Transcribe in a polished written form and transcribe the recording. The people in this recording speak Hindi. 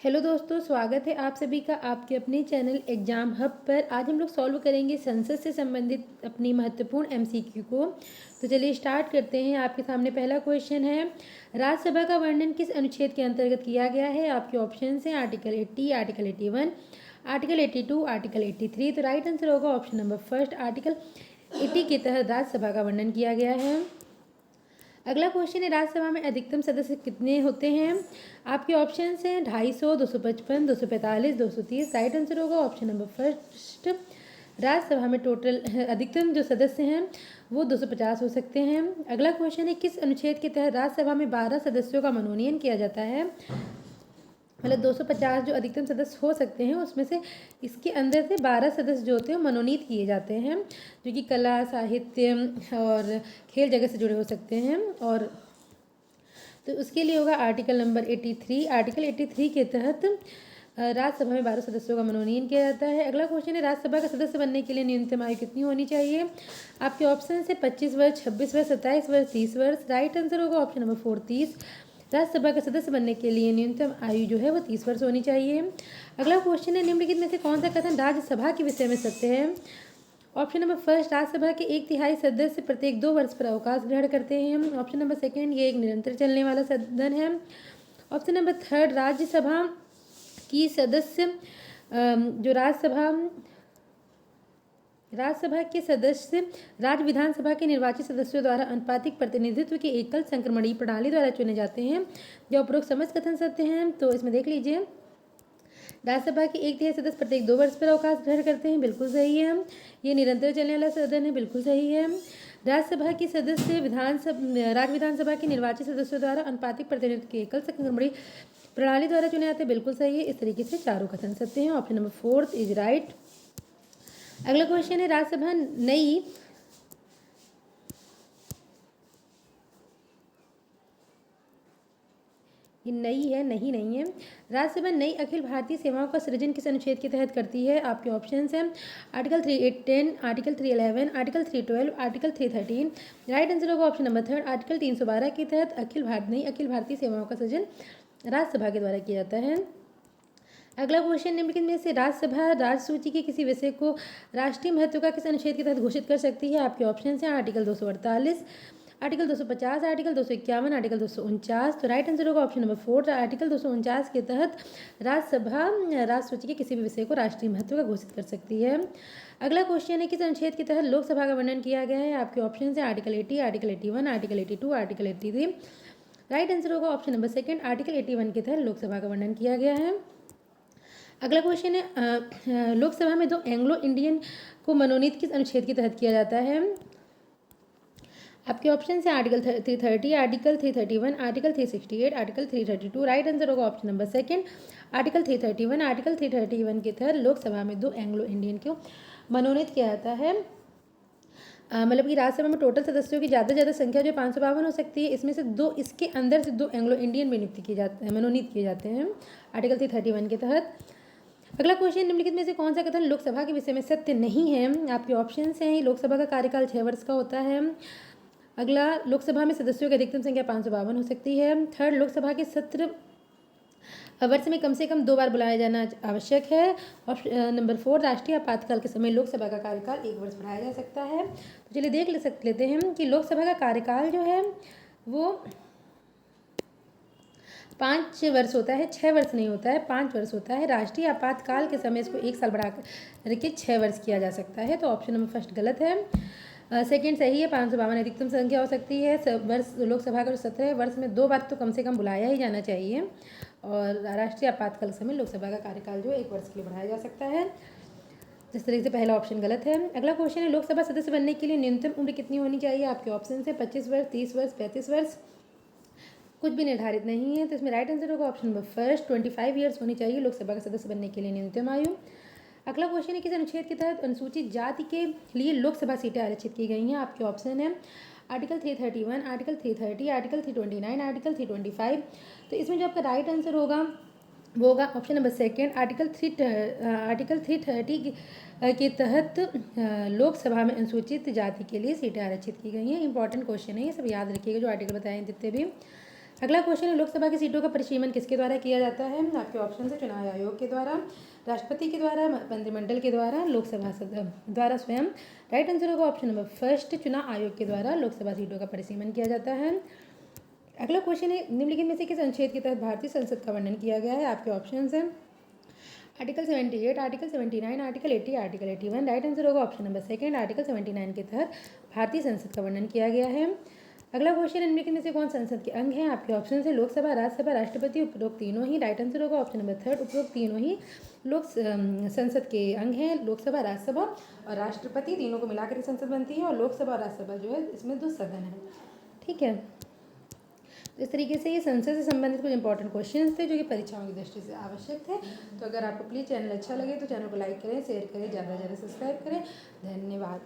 हेलो दोस्तों, स्वागत है आप सभी का आपके अपने चैनल एग्जाम हब पर। आज हम लोग सॉल्व करेंगे संसद से संबंधित अपनी महत्वपूर्ण एमसीक्यू को। तो चलिए स्टार्ट करते हैं। आपके सामने पहला क्वेश्चन है, राज्यसभा का वर्णन किस अनुच्छेद के अंतर्गत किया गया है। आपके ऑप्शन हैं आर्टिकल 80, आर्टिकल 81, आर्टिकल 82, आर्टिकल 83। तो राइट आंसर होगा ऑप्शन नंबर फर्स्ट, आर्टिकल 80 के तहत राज्यसभा का वर्णन किया गया है। अगला क्वेश्चन है, राज्यसभा में अधिकतम सदस्य कितने होते हैं। आपके ऑप्शन हैं 250, 255, 245, 230। राइट आंसर होगा ऑप्शन नंबर फर्स्ट। राज्यसभा में टोटल अधिकतम जो सदस्य हैं वो 250 हो सकते हैं। अगला क्वेश्चन है, किस अनुच्छेद के तहत राज्यसभा में 12 सदस्यों का मनोनयन किया जाता है। मतलब 250 जो अधिकतम सदस्य हो सकते हैं उसमें से इसके अंदर से 12 सदस्य जो होते हैं मनोनीत किए जाते हैं, जो कि कला, साहित्य और खेल जगत से जुड़े हो सकते हैं। और तो उसके लिए होगा आर्टिकल नंबर 83। आर्टिकल 83 के तहत राज्यसभा में 12 सदस्यों का मनोनयन किया जाता है। अगला क्वेश्चन है, राज्यसभा का सदस्य बनने के लिए न्यूनतम आयु कितनी होनी चाहिए। आपके ऑप्शन है 25 वर्ष, 26 वर्ष, 27 वर्ष, 30 वर्ष। राइट आंसर होगा ऑप्शन नंबर 4, 30। राज्यसभा का सदस्य बनने के लिए न्यूनतम आयु जो है वो 30 वर्ष होनी चाहिए। अगला क्वेश्चन है, निम्नलिखित में से कौन सा कथन राज्यसभा के विषय में सत्य है। ऑप्शन नंबर फर्स्ट, राज्यसभा के 1/3 सदस्य प्रत्येक 2 वर्ष पर अवकाश ग्रहण करते हैं। ऑप्शन नंबर सेकंड, ये एक निरंतर चलने वाला सदन है। ऑप्शन नंबर थर्ड, राज्यसभा की सदस्य जो राज्यसभा के सदस्य राज्य विधानसभा के निर्वाचित सदस्यों द्वारा अनुपातिक प्रतिनिधित्व की एकल संक्रमणीय प्रणाली द्वारा चुने जाते हैं। जब उपरोक्त समझ कथन सत्य हैं तो इसमें देख लीजिए, राज्यसभा के 1/3 सदस्य प्रत्येक 2 वर्ष पर अवकाश ग्रहण करते हैं, बिल्कुल सही है। ये निरंतर चलने वाला सदन है, बिल्कुल सही है। राज्यसभा के सदस्य राज्य विधानसभा के निर्वाचित सदस्यों द्वारा अनुपातिक प्रतिनिधित्व की एकल संक्रमणीय प्रणाली द्वारा चुने जाते हैं, बिल्कुल सही है। इस तरीके से चारों कथन सत्य हैं। Option number 4 is right. अगला क्वेश्चन है, राज्यसभा नई ये नई है, नहीं है। राज्यसभा नई अखिल भारतीय सेवाओं का सृजन किस अनुच्छेद के तहत करती है। आपके ऑप्शंस हैं article 310, article 311, article 312, article 313। Right answer होगा ऑप्शन नंबर थर्ड, आर्टिकल 312 के तहत नई अखिल भारतीय सेवाओं का सृजन राज्यसभा के द्वारा किया जाता है। अगला क्वेश्चन, निम्नलिखित में से राज्यसभा राज्य सूची के किसी विषय को राष्ट्रीय महत्व का किस अनुच्छेद के तहत घोषित कर सकती है। आपके ऑप्शन हैं आर्टिकल 248, आर्टिकल 250, आर्टिकल 251, आर्टिकल 249। तो राइट आंसर होगा ऑप्शन नंबर 4, आर्टिकल 249 के तहत राज्यसभा राज्य सूची के किसी भी विषय को राष्ट्रीय महत्व का घोषित कर सकती है। अगला क्वेश्चन है, किस अनुच्छेद के तहत लोकसभा का वर्णन किया गया है। आपके ऑप्शन हैं article 80, article 81, article 82, article 83। Right answer होगा ऑप्शन नंबर सेकंड, आर्टिकल 81 के तहत लोकसभा का वर्णन किया गया है। अगला क्वेश्चन है, लोकसभा में 2 एंग्लो इंडियन को मनोनीत किस अनुच्छेद के तहत किया जाता है। आपके ऑप्शन है article 330, article 331, article 368, article 332। Right answer होगा option number second, article 331। Article 331 के तहत लोकसभा में 2 एंग्लो इंडियन को मनोनीत किया जाता है। मतलब कि राज्यसभा में टोटल सदस्यों की ज़्यादा से ज़्यादा संख्या जो 552 हो सकती है, इसमें से 2 इसके अंदर से 2 एंग्लो इंडियन भी नियुक्त किए जाते हैं, मनोनीत किए जाते हैं आर्टिकल 331 के तहत। अगला क्वेश्चन, निम्नलिखित में से कौन सा कथन लोकसभा के विषय में सत्य नहीं है। आपके ऑप्शन हैं लोकसभा का कार्यकाल 6 वर्ष का होता है। अगला, लोकसभा में सदस्यों की अधिकतम संख्या 552 हो सकती है। थर्ड, लोकसभा के सत्र वर्ष में कम से कम 2 बार बुलाया जाना आवश्यक है। ऑप्शन नंबर 4, राष्ट्रीय आपातकाल के समय लोकसभा का कार्यकाल 1 वर्ष बढ़ाया जा सकता है। तो चलिए देख लेते हैं कि लोकसभा का कार्यकाल जो है वो 5 वर्ष होता है, 6 वर्ष नहीं होता है, 5 वर्ष होता है। राष्ट्रीय आपातकाल के समय इसको 1 साल बढ़ा करके 6 वर्ष किया जा सकता है। तो ऑप्शन नंबर फर्स्ट गलत है। सेकंड सही है, 552 अधिकतम संख्या हो सकती है। वर्ष लोकसभा का जो सत्र है, वर्ष में 2 बार तो कम से कम बुलाया ही जाना चाहिए। और राष्ट्रीय आपातकाल समय लोकसभा का कार्यकाल जो 1 वर्ष के लिए बढ़ाया जा सकता है। जिस तरीके से पहला ऑप्शन गलत है। अगला क्वेश्चन है, लोकसभा सदस्य बनने के लिए न्यूनतम उम्र कितनी होनी चाहिए। आपके ऑप्शन है 25 वर्ष, 30 वर्ष, 35 वर्ष। कुछ भी निर्धारित नहीं है। तो इसमें राइट आंसर होगा ऑप्शन नंबर फर्स्ट, 25 ईयर्स होनी चाहिए लोकसभा का सदस्य बनने के लिए न्यूनतम आयु। अगला क्वेश्चन है, किस अनुच्छेद के तहत अनुसूचित जाति के लिए लोकसभा सीटें आरक्षित की गई हैं। आपके ऑप्शन है आर्टिकल 331, आर्टिकल 330, आर्टिकल 329, आर्टिकल 325। तो इसमें जो आपका राइट आंसर होगा वो होगा ऑप्शन नंबर सेकंड, आर्टिकल 330 के तहत लोकसभा में अनुसूचित जाति के लिए सीटें आरक्षित की गई हैं। इंपॉर्टेंट क्वेश्चन है, ये सब याद रखिएगा जो आर्टिकल बताए हैं जितने भी। अगला क्वेश्चन है, लोकसभा की सीटों का परिसीमन किसके द्वारा किया जाता है? आपके ऑप्शन है चुनाव आयोग के द्वारा, राष्ट्रपति के द्वारा, मंत्रिमंडल के द्वारा, लोकसभा द्वारा स्वयं। राइट आंसर होगा ऑप्शन नंबर फर्स्ट, चुनाव आयोग के द्वारा लोकसभा सीटों का परिसीमन किया जाता है। अगला क्वेश्चन है, निम्नलिखित में से किस अनुच्छेद के तहत भारतीय संसद का वर्णन किया गया है? आपके ऑप्शन हैं article 78, article 79, article 80, article 81। Right answer होगा ऑप्शन नंबर सेकंड, आर्टिकल 79 के तहत भारतीय संसद का वर्णन किया गया है। अगला क्वेश्चन, निम्नलिखित में से कौन संसद के अंग हैं? आपके ऑप्शन है लोकसभा, राज्यसभा, राष्ट्रपति, उपरोक्त तीनों ही। राइट आंसर होगा ऑप्शन नंबर थर्ड, उपरोक्त तीनों ही संसद के अंग हैं। लोकसभा, राज्यसभा और राष्ट्रपति तीनों को मिलाकर संसद बनती है, और लोकसभा और राज्यसभा जो है इसमें 2 सदन है। ठीक है, इस तरीके से ये संसद से संबंधित कुछ इंपॉर्टेंट क्वेश्चंस थे जो कि परीक्षाओं की दृष्टि से आवश्यक थे। तो अगर आपको प्लीज़ चैनल अच्छा लगे तो चैनल को लाइक करें, शेयर करें, ज़्यादा से ज़्यादा सब्सक्राइब करें। धन्यवाद।